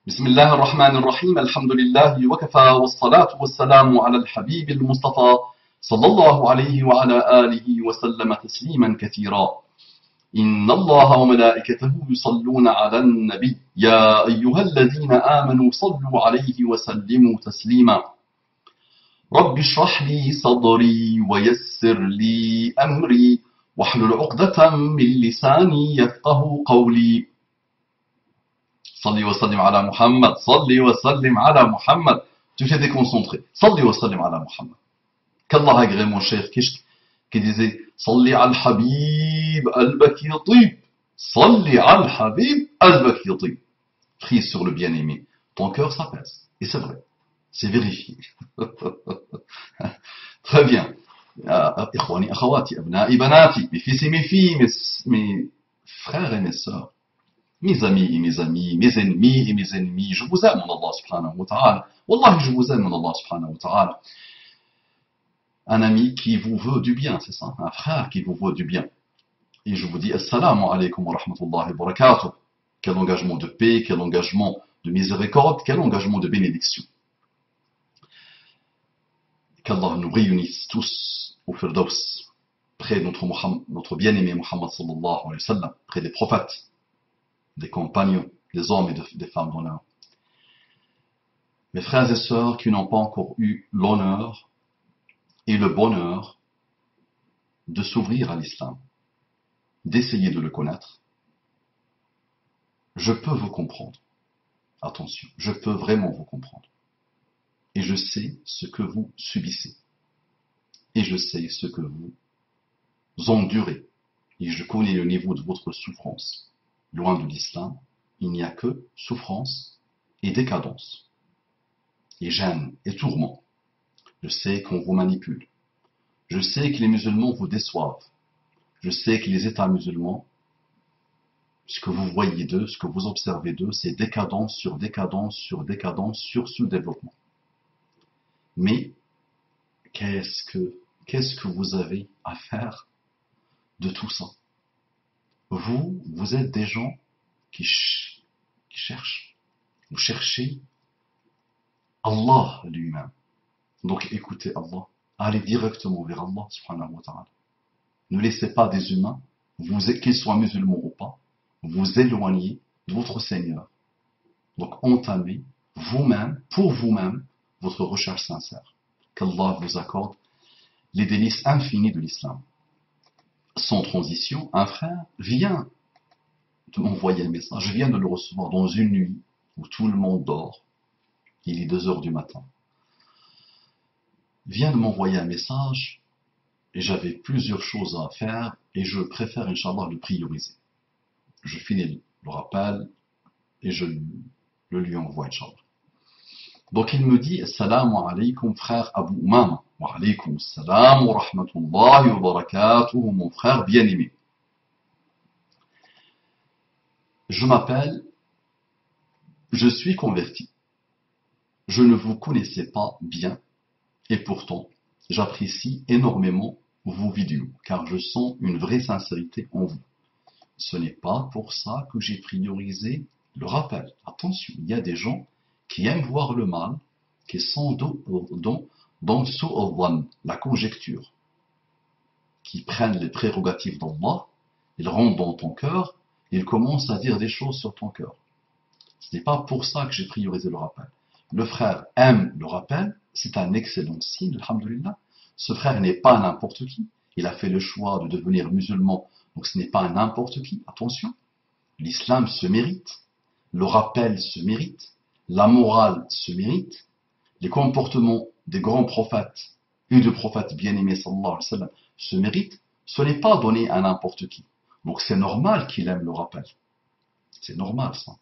بسم الله الرحمن الرحيم الحمد لله وكفى والصلاة والسلام على الحبيب المصطفى صلى الله عليه وعلى آله وسلم تسليما كثيرا إن الله وملائكته يصلون على النبي يا أيها الذين آمنوا صلوا عليه وسلموا تسليما رب اشرح لي صدري ويسر لي أمري واحلل عقدة من لساني يفقه قولي صلي وسلم على محمد صلي وسلم على محمد. Tu t'es déconcentré. صلي وسلم على محمد. qu'Allah agrée mon cher Kishk qui disait صلي على الحبيب قلبك يطيب صلي على الحبيب قلبك يطيب. Prie sur le bien-aimé, ton cœur s'apaise. Et c'est vrai, c'est vérifié. Très bien. إخواني أخواتي أبنائي بناتي, mes fils et mes filles, mes frères et mes sœurs, mes amis et mes amis, mes ennemis et mes ennemis, je vous aime, mon Allah subhanahu wa ta'ala. Wallahi, je vous aime, mon Allah subhanahu wa ta'ala. Un ami qui vous veut du bien, c'est ça, un frère qui vous veut du bien. Et je vous dis, assalamu alaikum wa rahmatullahi wa barakatuh. Quel engagement de paix, quel engagement de miséricorde, quel engagement de bénédiction. Qu'Allah nous réunisse tous au Firdaus, près de notre bien-aimé Muhammad sallallahu alayhi wa sallam, près des prophètes, des compagnons, des hommes et des femmes d'honneur. Mes frères et sœurs qui n'ont pas encore eu l'honneur et le bonheur de s'ouvrir à l'islam, d'essayer de le connaître, je peux vous comprendre. Attention, je peux vraiment vous comprendre. Et je sais ce que vous subissez. Et je sais ce que vous endurez. Et je connais le niveau de votre souffrance. Loin de l'islam, il n'y a que souffrance et décadence, et gêne et tourment. Je sais qu'on vous manipule. Je sais que les musulmans vous déçoivent. Je sais que les États musulmans, ce que vous voyez d'eux, ce que vous observez d'eux, c'est décadence sur décadence sur décadence sur sous-développement. Mais qu'est-ce que vous avez à faire de tout ça? Vous êtes des gens qui cherchent, vous cherchez Allah lui-même. Donc écoutez Allah, allez directement vers Allah subhanahu wa ta'ala. Ne laissez pas des humains, qu'ils soient musulmans ou pas, vous éloigner de votre Seigneur. Donc entamez vous-même, pour vous-même, votre recherche sincère. Qu'Allah vous accorde les délices infinies de l'islam. Sans transition, un frère vient de m'envoyer un message. Je viens de le recevoir dans une nuit où tout le monde dort. Il est 2 heures du matin. Il vient de m'envoyer un message et j'avais plusieurs choses à faire et je préfère, Inch'Allah, le prioriser. Je finis le rappel et je le lui envoie, Inch'Allah. Donc il me dit, Assalamu alaikum frère Abu Umama. Wa alaykum assalam wa rahmatullahi wa barakatuh, mon frère bien-aimé. Je m'appelle, je suis converti. Je ne vous connaissais pas bien et pourtant j'apprécie énormément vos vidéos car je sens une vraie sincérité en vous. Ce n'est pas pour ça que j'ai priorisé le rappel. Attention, il y a des gens qui aiment voir le mal, qui sont dans la conjecture, qui prennent les prérogatives d'Allah, ils rentrent dans ton cœur, ils commencent à dire des choses sur ton cœur. Ce n'est pas pour ça que j'ai priorisé le rappel. Le frère aime le rappel, c'est un excellent signe, alhamdoulilah. Ce frère n'est pas n'importe qui, il a fait le choix de devenir musulman, donc ce n'est pas n'importe qui, attention. L'islam se mérite, le rappel se mérite, la morale se mérite, les comportements des grands prophètes et de prophètes bien-aimés sallallahu alayhi wa sallam se méritent, ce n'est pas donné à n'importe qui. Donc c'est normal qu'il aime le rappel. C'est normal ça.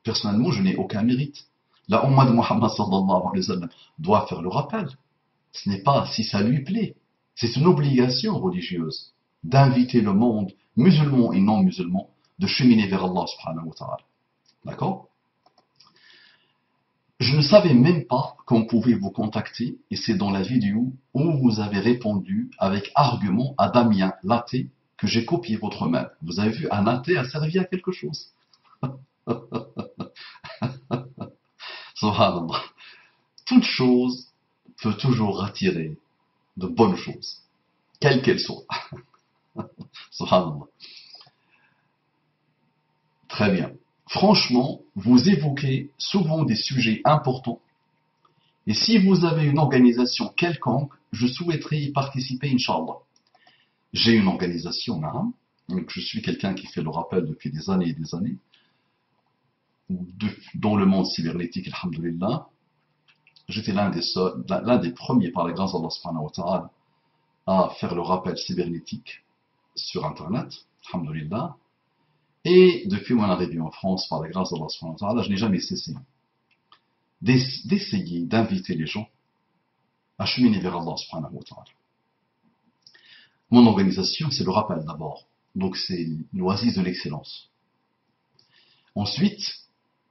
Personnellement, je n'ai aucun mérite. La Ummah de Muhammad sallallahu alayhi wa sallam doit faire le rappel. Ce n'est pas si ça lui plaît. C'est une obligation religieuse d'inviter le monde, musulman et non musulman, de cheminer vers Allah subhanahu wa ta'ala. D'accord? Je ne savais même pas qu'on pouvait vous contacter et c'est dans la vidéo où vous avez répondu avec argument à Damien, l'athée, que j'ai copié votre mail. Vous avez vu, un athée a servi à quelque chose. Subhanallah. Toute chose peut toujours attirer de bonnes choses, quelles qu'elles soient. Subhanallah. Très bien. Franchement, vous évoquez souvent des sujets importants. Et si vous avez une organisation quelconque, je souhaiterais y participer, Inch'Allah. J'ai une organisation, hein, donc je suis quelqu'un qui fait le rappel depuis des années et des années, dans le monde cybernétique, alhamdoulilah. J'étais l'un des premiers, par la grâce d'Allah subhanahu wa ta'ala, à faire le rappel cybernétique sur Internet, alhamdoulilah. Et depuis mon arrivée en France, par la grâce d'Allah subhanahu wa ta'ala, je n'ai jamais cessé d'essayer d'inviter les gens à cheminer vers Allah subhanahu wa ta'ala. Mon organisation, c'est le rappel d'abord. Donc c'est l'oasis de l'excellence. Ensuite,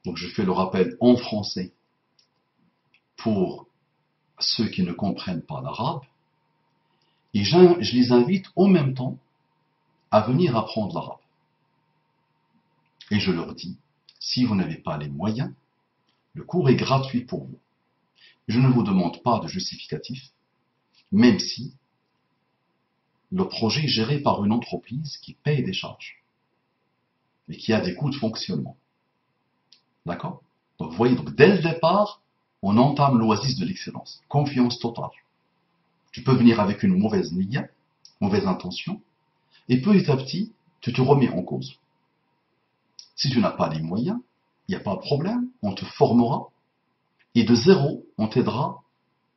donc je fais le rappel en français pour ceux qui ne comprennent pas l'arabe. Et je les invite en même temps à venir apprendre l'arabe. Et je leur dis, si vous n'avez pas les moyens, le cours est gratuit pour vous. Je ne vous demande pas de justificatif, même si le projet est géré par une entreprise qui paye des charges et qui a des coûts de fonctionnement. D'accord? Donc vous voyez, donc, dès le départ, on entame l'oasis de l'excellence. Confiance totale. Tu peux venir avec une mauvaise niya, mauvaise intention, et petit à petit, tu te remets en cause. Si tu n'as pas les moyens, il n'y a pas de problème, on te formera, et de zéro, on t'aidera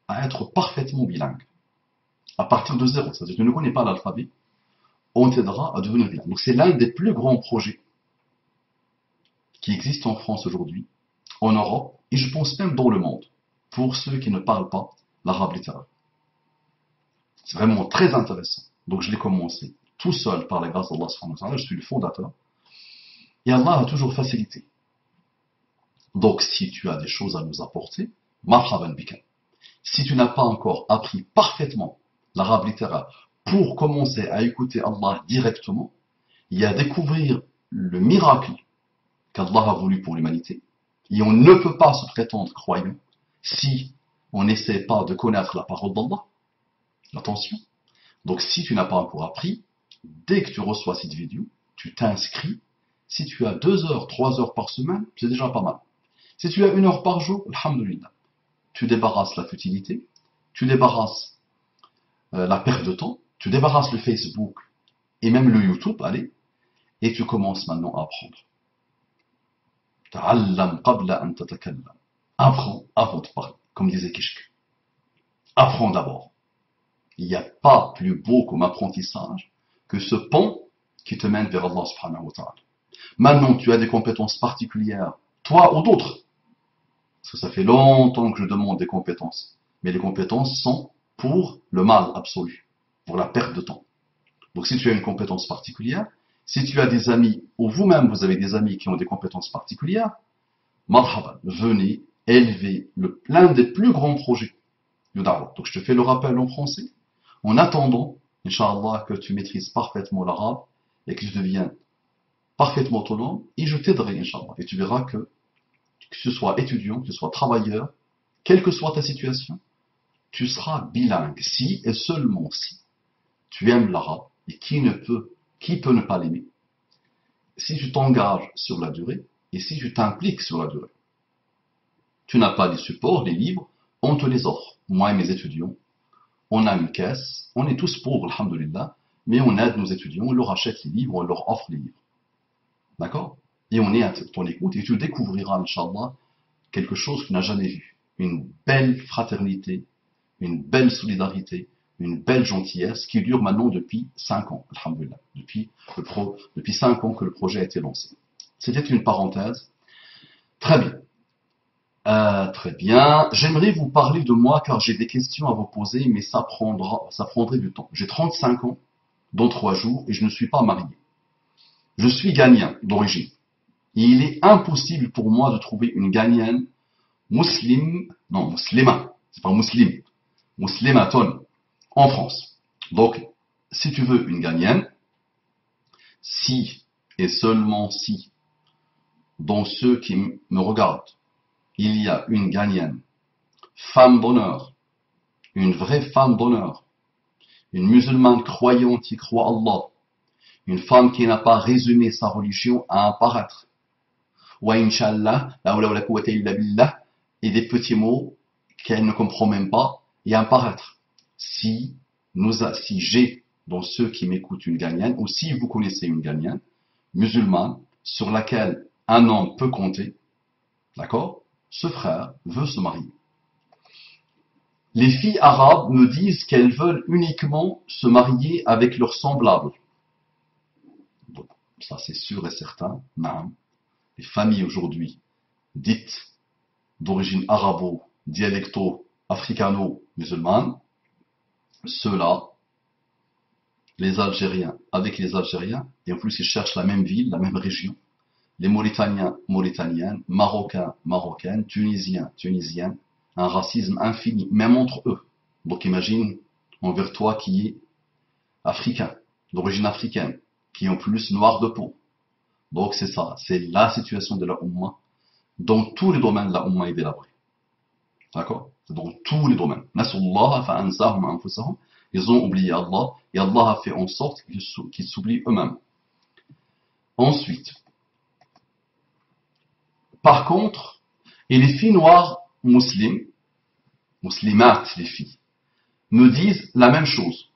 à être parfaitement bilingue. À partir de zéro, c'est-à-dire que tu ne connais pas l'alphabet, on t'aidera à devenir bilingue. Donc c'est l'un des plus grands projets qui existent en France aujourd'hui, en Europe, et je pense même dans le monde, pour ceux qui ne parlent pas l'arabe littéraire. C'est vraiment très intéressant. Donc je l'ai commencé tout seul par la grâce d'Allah subhanahu wa ta'ala, je suis le fondateur, et Allah a toujours facilité. Donc si tu as des choses à nous apporter, marhaban bika. Si tu n'as pas encore appris parfaitement l'arabe littéraire pour commencer à écouter Allah directement, il y a à découvrir le miracle qu'Allah a voulu pour l'humanité. Et on ne peut pas se prétendre croyant si on n'essaie pas de connaître la parole d'Allah. Attention. Donc si tu n'as pas encore appris, dès que tu reçois cette vidéo, tu t'inscris. Si tu as 2 heures, 3 heures par semaine, c'est déjà pas mal. Si tu as 1 heure par jour, alhamdoulilah, tu débarrasses la futilité, tu débarrasses la perte de temps, tu débarrasses le Facebook et même le YouTube, allez, et tu commences maintenant à apprendre. Ta'allam qabla an tatakallam. Apprends avant de parler, comme disait Kishk. Apprends d'abord. Il n'y a pas plus beau comme apprentissage que ce pont qui te mène vers Allah subhanahu wa ta'ala. Maintenant, tu as des compétences particulières, toi ou d'autres. Parce que ça fait longtemps que je demande des compétences. Mais les compétences sont pour le mal absolu, pour la perte de temps. Donc si tu as une compétence particulière, si tu as des amis, ou vous-même vous avez des amis qui ont des compétences particulières, marhaban, venez élever l'un des plus grands projets du da'wah. Donc je te fais le rappel en français, en attendant, Inch'Allah, que tu maîtrises parfaitement l'arabe et que tu deviennes parfaitement autonome, et je t'aiderai, Inch'Allah. Et tu verras que tu sois étudiant, que tu sois travailleur, quelle que soit ta situation, tu seras bilingue, si et seulement si tu aimes l'arabe, et qui peut ne pas l'aimer, si tu t'engages sur la durée, et si tu t'impliques sur la durée. Tu n'as pas les supports, les livres, on te les offre. Moi et mes étudiants, on a une caisse, on est tous pauvres, alhamdoulilah, mais on aide nos étudiants, on leur achète les livres, on leur offre les livres. D'accord? Et on est à ton écoute, et tu découvriras, Inch'Allah, quelque chose que tu n'as jamais vu. Une belle fraternité, une belle solidarité, une belle gentillesse qui dure maintenant depuis 5 ans, alhamdoulilah. Depuis 5 ans que le projet a été lancé. C'était une parenthèse. Très bien. Très bien. J'aimerais vous parler de moi car j'ai des questions à vous poser, mais ça prendrait du temps. J'ai 35 ans, dans 3 jours, et je ne suis pas marié. Je suis ghanéen d'origine. Et il est impossible pour moi de trouver une Ghanéenne muslima, c'est pas muslim, muslimaton, en France. Donc, si tu veux une Ghanéenne, si et seulement si, dans ceux qui me regardent, il y a une Ghanéenne, femme d'honneur, une vraie femme d'honneur, une musulmane croyante qui croit Allah, une femme qui n'a pas résumé sa religion à un paraître, wa inshallah, la hawla wa la quwwata illa billah, et des petits mots qu'elle ne comprend même pas, et un paraître. Si j'ai dans ceux qui m'écoutent une Ghanéenne, ou si vous connaissez une Ghanéenne, musulmane, sur laquelle un homme peut compter, d'accord, ce frère veut se marier. Les filles arabes me disent qu'elles veulent uniquement se marier avec leurs semblables. Donc, ça c'est sûr et certain. Non. Les familles aujourd'hui dites d'origine arabo, dialecto, africano-musulmane, ceux-là, les Algériens avec les Algériens, et en plus ils cherchent la même ville, la même région, les Mauritaniens, Mauritaniennes, Marocains, Marocaines, Tunisiens, Tunisiennes, un racisme infini, même entre eux. Donc imagine envers toi qui est africain, d'origine africaine, qui est en plus noir de peau. Donc c'est ça, c'est la situation de la Oumma. Dans tous les domaines, la Oumma est délabrée. D'accord? Dans tous les domaines. Nasullah fa'ansahum anfusahum. Ils ont oublié Allah, et Allah a fait en sorte qu'ils s'oublient eux-mêmes. Ensuite, par contre, et les filles noires musulmanes, muslimates les filles, me disent la même chose.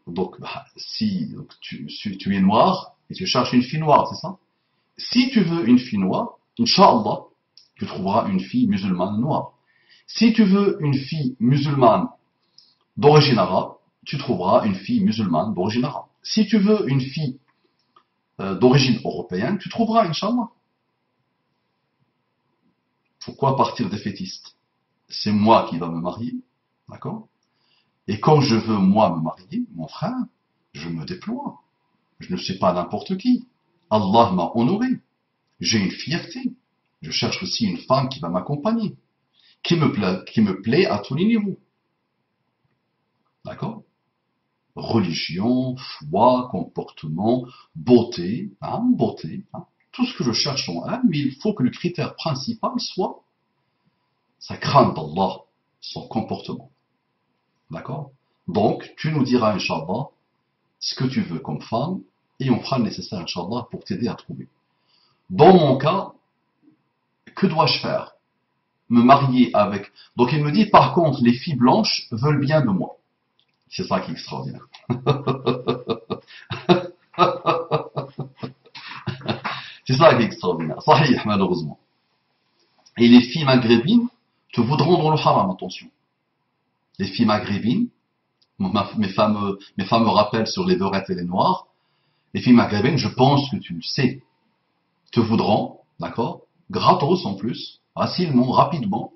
Donc, si tu es noir, et tu cherches une fille noire, c'est ça? Si tu veux une fille noire, Inch'Allah, tu trouveras une fille musulmane noire. Si tu veux une fille musulmane d'origine arabe, tu trouveras une fille musulmane d'origine arabe. Si tu veux une fille d'origine européenne, tu trouveras, Inch'Allah. Pourquoi partir défaitiste? C'est moi qui va me marier, d'accord? Et quand je veux, moi, me marier, mon frère, je me déploie. Je ne suis pas n'importe qui. Allah m'a honoré. J'ai une fierté. Je cherche aussi une femme qui va m'accompagner, qui me plaît à tous les niveaux. D'accord? Religion, foi, comportement, beauté, tout ce que je cherche en elle, mais il faut que le critère principal soit sa crainte d'Allah, son comportement. D'accord? Donc, tu nous diras, Inch'Allah, ce que tu veux comme femme, et on fera le nécessaire, Inch'Allah, pour t'aider à trouver. Dans mon cas, que dois-je faire? Me marier avec... Donc il me dit, par contre, les filles blanches veulent bien de moi. C'est ça qui est extraordinaire. C'est ça qui est extraordinaire. Sahih, malheureusement. Et les filles maghrébines te voudront dans le haram, attention. Les filles maghrébines, mes femmes me rappellent sur les beurettes et les noirs, les filles maghrébines, je pense que tu le sais, te voudront, d'accord, gratos en plus, facilement, rapidement,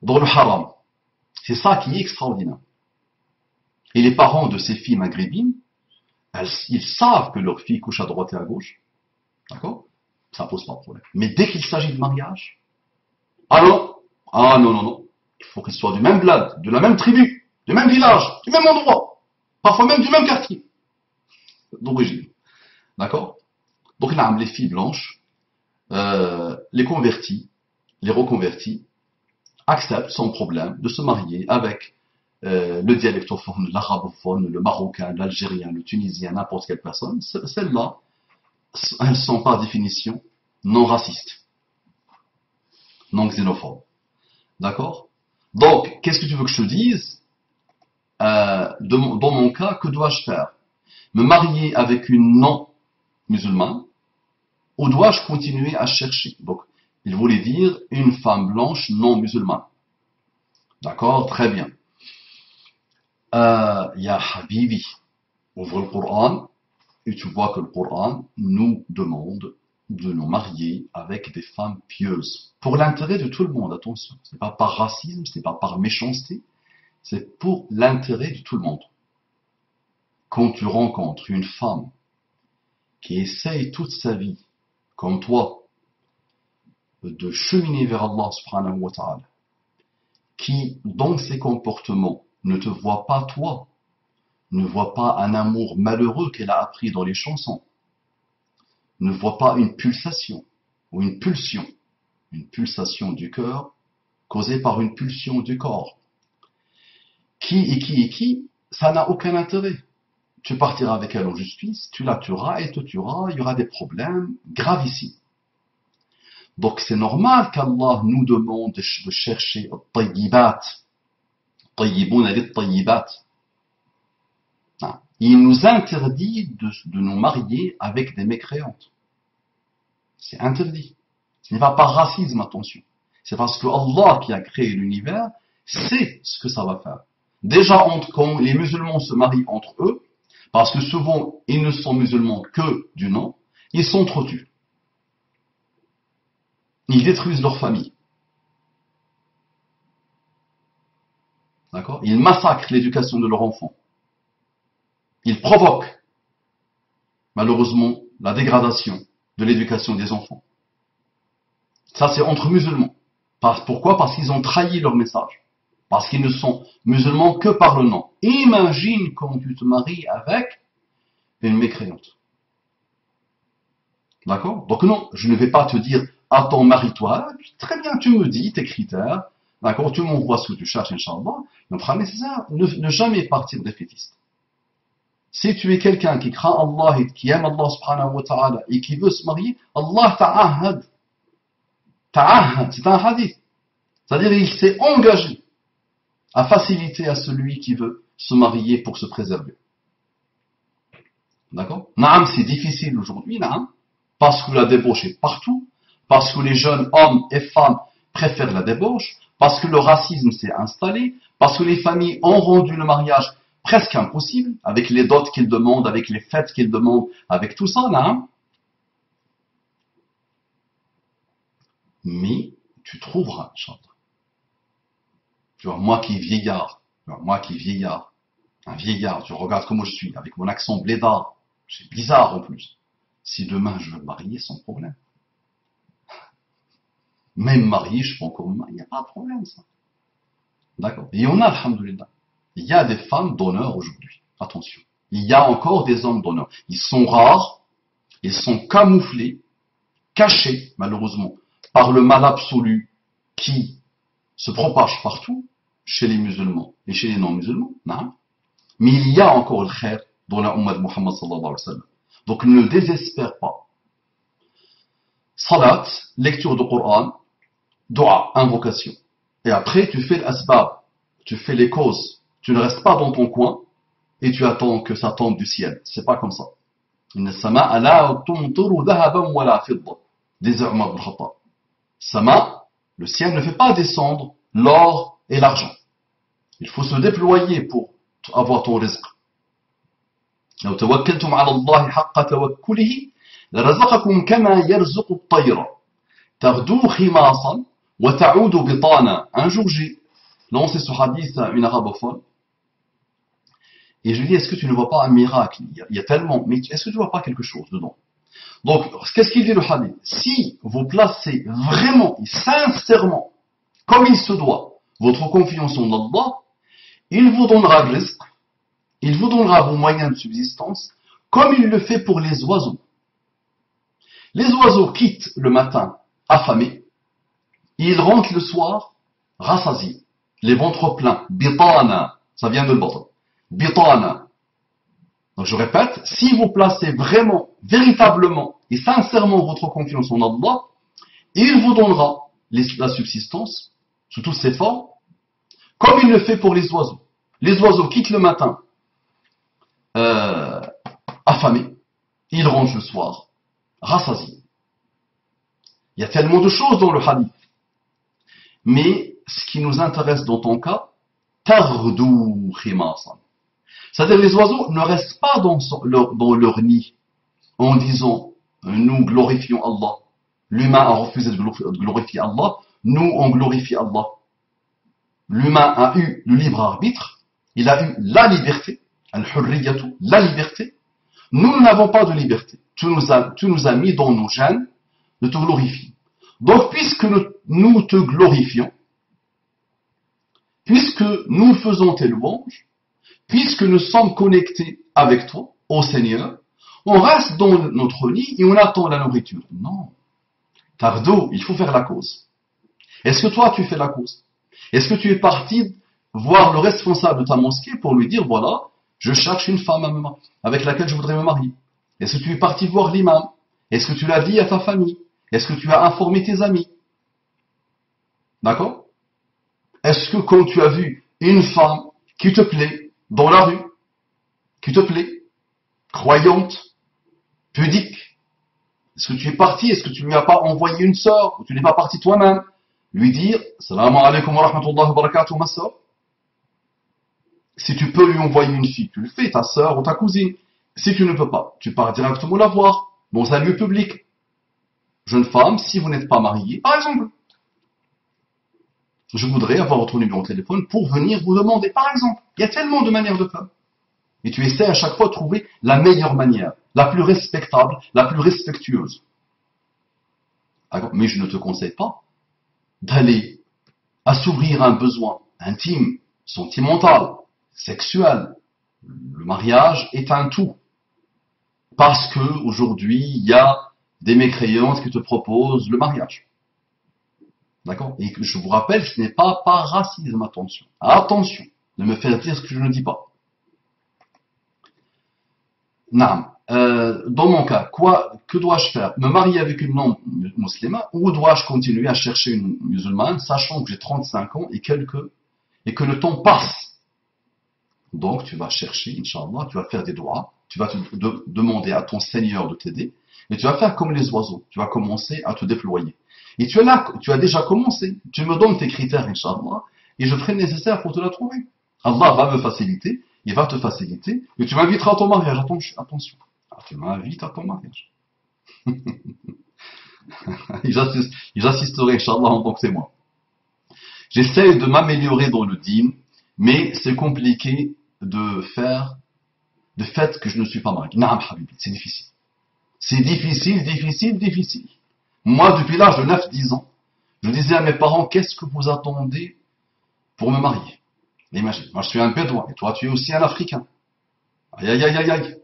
dans le haram. C'est ça qui est extraordinaire. Et les parents de ces filles maghrébines, ils savent que leurs filles couchent à droite et à gauche, d'accord, ça pose pas de problème. Mais dès qu'il s'agit de mariage, non, il faut qu'ils soient du même bled, de la même tribu, du même village, du même endroit, parfois même du même quartier d'origine. D'accord? Donc là, les filles blanches, les convertis, les reconvertis, acceptent sans problème de se marier avec le dialectophone, l'arabophone, le marocain, l'algérien, le tunisien, n'importe quelle personne. Celles-là, elles sont par définition non racistes, non xénophobes. D'accord? Donc, qu'est-ce que tu veux que je te dise? Dans mon cas, que dois-je faire? Me marier avec une non-musulmane, ou dois-je continuer à chercher? Donc, il voulait dire une femme blanche non-musulmane. D'accord? Très bien. Ya Habibi, ouvre le Coran, et tu vois que le Coran nous demande de nous marier avec des femmes pieuses. Pour l'intérêt de tout le monde, attention. Ce n'est pas par racisme, ce n'est pas par méchanceté, c'est pour l'intérêt de tout le monde. Quand tu rencontres une femme qui essaye toute sa vie, comme toi, de cheminer vers Allah subhanahu wa ta'ala, qui, dans ses comportements, ne te voit pas toi, ne voit pas un amour malheureux qu'elle a appris dans les chansons, ne voit pas une pulsation ou une pulsion, une pulsation du cœur causée par une pulsion du corps. Qui, ça n'a aucun intérêt. Tu partiras avec elle en justice, tu la tueras, elle te tuera, il y aura des problèmes graves ici. Donc c'est normal qu'Allah nous demande de chercher al-tayyibat, tayyibun lit-tayyibat. Il nous interdit de nous marier avec des mécréantes. C'est interdit. Ce n'est pas par racisme, attention. C'est parce que Allah qui a créé l'univers sait ce que ça va faire. Déjà, quand les musulmans se marient entre eux, parce que souvent, ils ne sont musulmans que du nom, ils s'entretuent. Ils détruisent leur famille. D'accord ? Ils massacrent l'éducation de leurs enfants. Ils provoquent, malheureusement, la dégradation de l'éducation des enfants. Ça, c'est entre musulmans. Pourquoi ? Parce qu'ils ont trahi leur message. Parce qu'ils ne sont musulmans que par le nom. Imagine quand tu te maries avec une mécréante. D'accord ? Donc non, je ne vais pas te dire, attends, marie-toi. Très bien, tu me dis tes critères. D'accord ? Tu m'envoies ce que tu cherches, Inch'Allah. Donc, frère nécessaire, ne jamais partir défaitiste. Si tu es quelqu'un qui craint Allah et qui aime Allah subhanahu wa ta'ala et qui veut se marier, Allah ta'ahad. Ta'ahad, c'est un hadith. C'est-à-dire il s'est engagé à faciliter à celui qui veut se marier pour se préserver. D'accord ? Naam, c'est difficile aujourd'hui, naam, parce que la débauche est partout, parce que les jeunes hommes et femmes préfèrent la débauche, parce que le racisme s'est installé, parce que les familles ont rendu le mariage presque impossible, avec les dots qu'ils demandent, avec les fêtes qu'ils demandent, avec tout ça, là. Mais tu trouveras, Inch'Allah. Tu vois, moi qui vieillard, un vieillard, tu regardes comment je suis, avec mon accent blédard, c'est bizarre en plus. Si demain je veux me marier, sans problème. Même marié, je peux encore me marier, il n'y a pas de problème, ça. D'accord. Et on a, alhamdoulilah. Il y a des femmes d'honneur aujourd'hui. Attention. Il y a encore des hommes d'honneur. Ils sont rares, ils sont camouflés, cachés, malheureusement, par le mal absolu qui se propage partout, chez les musulmans et chez les non-musulmans. Non. Mais il y a encore le khair dans la Ummah de Muhammad sallallahu alayhi wa sallam. Donc ne désespère pas. Salat, lecture du Coran, dua, invocation. Et après, tu fais l'asbab, tu fais les causes. Tu ne restes pas dans ton coin et tu attends que ça tombe du ciel. C'est pas comme ça. Sama, le ciel ne fait pas descendre l'or et l'argent. Il faut se déployer pour avoir ton rizq. لو توكلتم على الله حق توكله لرزقكم كما يرزق الطير تغدو خماصا وتعود بطانا. Un jour j'ai lancé ce hadith à une arabophone et je lui dis, est-ce que tu ne vois pas un miracle? Il y a tellement, mais est-ce que tu ne vois pas quelque chose dedans? Donc, qu'est-ce qu'il dit le hadith? Si vous placez vraiment et sincèrement, comme il se doit, votre confiance en Allah, il vous donnera le rizq, il vous donnera vos moyens de subsistance, comme il le fait pour les oiseaux. Les oiseaux quittent le matin affamés, et ils rentrent le soir rassasiés, les ventres pleins, bitana, ça vient de l'autre, bitana. Donc je répète, si vous placez vraiment, véritablement et sincèrement votre confiance en Allah, il vous donnera la subsistance sous toutes ses formes, comme il le fait pour les oiseaux. Les oiseaux quittent le matin affamés, ils rentrent le soir rassasiés. Il y a tellement de choses dans le hadith. Mais ce qui nous intéresse dans ton cas, tardou khimasan. C'est-à-dire les oiseaux ne restent pas dans leur nid en disant nous glorifions Allah. L'humain a refusé de glorifier Allah, nous on glorifie Allah. L'humain a eu le libre arbitre, il a eu la liberté, al-hurriyatu, la liberté. Nous n'avons pas de liberté. Tu nous as mis dans nos gènes de te glorifier. Donc puisque nous te glorifions, puisque nous faisons tes louanges, puisque nous sommes connectés avec toi, au Seigneur, on reste dans notre lit et on attend la nourriture. Non. Tardo, il faut faire la cause. Est-ce que toi, tu fais la cause? Est-ce que tu es parti voir le responsable de ta mosquée pour lui dire, voilà, je cherche une femme avec laquelle je voudrais me marier? Est-ce que tu es parti voir l'imam? Est-ce que tu l'as dit à ta famille? Est-ce que tu as informé tes amis? D'accord? Est-ce que quand tu as vu une femme qui te plaît dans la rue, qui te plaît, croyante, pudique, est-ce que tu es parti? Est-ce que tu ne lui as pas envoyé une sœur? Ou tu n'es pas parti toi-même lui dire Salam alaikum wa rahmatullahi wa barakatuh, ma sœur? Si tu peux lui envoyer une fille, tu le fais, ta sœur ou ta cousine. Si tu ne peux pas, tu pars directement la voir dans un lieu public. Jeune femme, si vous n'êtes pas mariée, par exemple, je voudrais avoir votre numéro de téléphone pour venir vous demander, par exemple. Il y a tellement de manières de faire. Et tu essaies à chaque fois de trouver la meilleure manière, la plus respectable, la plus respectueuse. Mais je ne te conseille pas d'aller assouvir un besoin intime, sentimental, sexuel. Le mariage est un tout. Parce que aujourd'hui, il y a des mécréantes qui te proposent le mariage. D'accord? Et je vous rappelle, ce n'est pas par racisme, attention. Attention, de me faire dire ce que je ne dis pas. Naam. Dans mon cas, que dois-je faire? Me marier avec une non-musulmane ou dois-je continuer à chercher une musulmane, sachant que j'ai 35 ans et que le temps passe? Donc, tu vas chercher, Inch'Allah, tu vas faire des doigts, tu vas demander à ton Seigneur de t'aider, et tu vas faire comme les oiseaux, tu vas commencer à te déployer. Et tu as déjà commencé, tu me donnes tes critères, Inch'Allah, et je ferai le nécessaire pour te la trouver. Allah va me faciliter, il va te faciliter, et tu m'inviteras à ton mariage, attention. Tu m'invites à ton mariage. J'assisterai, Inch'Allah, en tant que témoin. J'essaie de m'améliorer dans le dîn, mais c'est compliqué de fait que je ne suis pas marié. Naam, Habibi, c'est difficile. C'est difficile. Moi, depuis l'âge de 9-10 ans, je disais à mes parents, qu'est-ce que vous attendez pour me marier? Imagine, moi je suis un Bédouin, et toi tu es aussi un Africain. Aïe.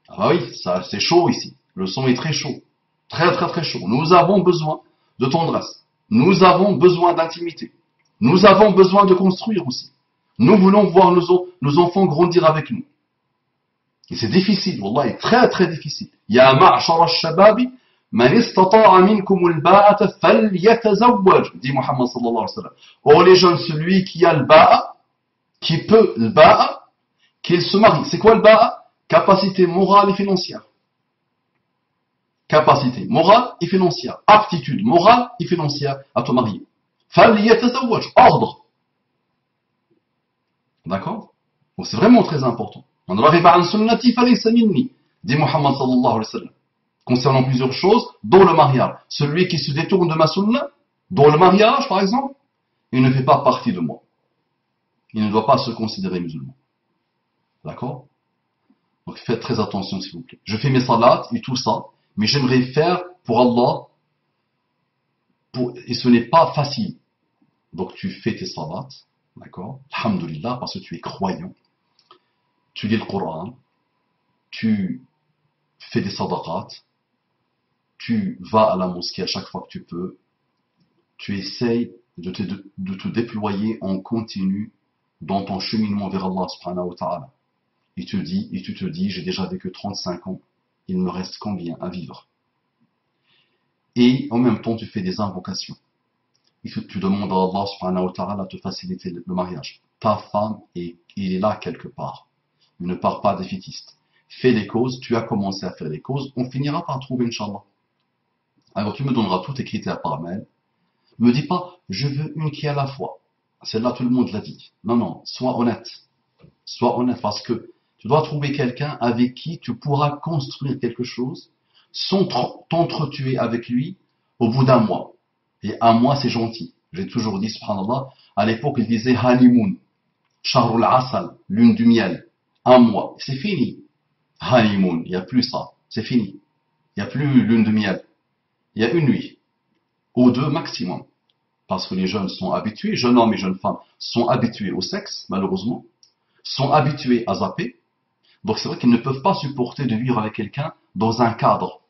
Ah bah oui, ça c'est chaud ici. Le son est très chaud. Très chaud. Nous avons besoin de tendresse. Nous avons besoin d'intimité. Nous avons besoin de construire aussi. Nous voulons voir nos enfants grandir avec nous. Et c'est difficile, wallah, très difficile. Ya ma'ashara al-shababi, man istata'a minkum al-ba'ata falyatazawwaj, dit Muhammad sallallahu alayhi wa sallam. Oh les jeunes, celui qui a le ba'a, qui peut le ba'a, qu'il se marie. C'est quoi le ba'a? Capacité morale et financière. Capacité morale et financière. Aptitude morale et financière à te marier. Falyatazawwaj, ordre. D'accord? Donc c'est vraiment très important. On arrive sunnati falaysa minni, dit Muhammad sallallahu alayhi wa sallam. Concernant plusieurs choses, dont le mariage. Celui qui se détourne de ma sunna, dont le mariage par exemple, il ne fait pas partie de moi. Il ne doit pas se considérer musulman. D'accord? Donc faites très attention s'il vous plaît. Je fais mes salats et tout ça, mais j'aimerais faire pour Allah, et ce n'est pas facile. Donc tu fais tes salats, d'accord? Alhamdulillah, parce que tu es croyant. Tu lis le Coran, tu fais des sadaqat, tu vas à la mosquée à chaque fois que tu peux, tu essayes de te déployer en continu dans ton cheminement vers Allah subhanahu wa ta'ala. Et tu te dis, j'ai déjà vécu 35 ans, il me reste combien à vivre? Et en même temps, tu fais des invocations. Et tu demandes à Allah subhanahu wa ta'ala de te faciliter le mariage. Ta femme, il est là quelque part. Il ne part pas défaitiste. Fais les causes, tu as commencé à faire les causes, on finira par trouver, Inch'Allah. Alors tu me donneras tous tes critères par mail. Ne me dis pas, je veux une qui est à la fois. Celle-là, tout le monde l'a dit. Non, sois honnête. Sois honnête parce que tu dois trouver quelqu'un avec qui tu pourras construire quelque chose sans t'entretuer avec lui au bout d'un mois. Et un mois, c'est gentil. J'ai toujours dit, subhanallah, à l'époque, il disait honeymoon, shahrul asal, lune du miel. Un mois, c'est fini. Honeymoon, il n'y a plus ça. C'est fini. Il n'y a plus lune de miel. Il y a une nuit. Ou deux maximum. Parce que les jeunes sont habitués, jeunes hommes et jeunes femmes, sont habitués au sexe, malheureusement, sont habitués à zapper. Donc c'est vrai qu'ils ne peuvent pas supporter de vivre avec quelqu'un dans un cadre.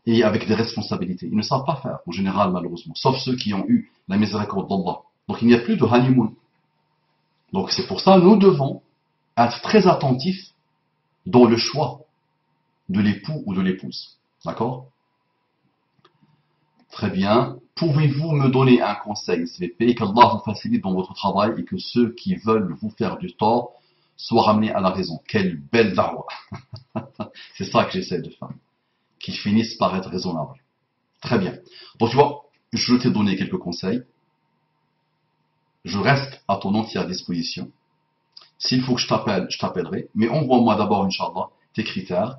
et avec des responsabilités. Ils ne savent pas faire, en général, malheureusement, sauf ceux qui ont eu la miséricorde d'Allah. Donc il n'y a plus de honeymoon. Donc c'est pour ça que nous devons être très attentifs dans le choix de l'époux ou de l'épouse. D'accord? Très bien. Pouvez-vous me donner un conseil, SVP, et qu'Allah vous facilite dans votre travail et que ceux qui veulent vous faire du tort soient ramenés à la raison. Quelle belle da'wah. C'est ça que j'essaie de faire. Qu'ils finissent par être raisonnables. Très bien. Donc tu vois, je t'ai donné quelques conseils. Je reste à ton entière disposition. S'il faut que je t'appelle, je t'appellerai. Mais envoie-moi d'abord, Inch'Allah, tes critères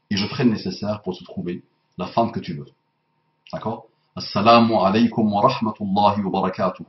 et je ferai le nécessaire pour te trouver la femme que tu veux. D'accord? Assalamu alaikum wa rahmatullahi wa barakatuh.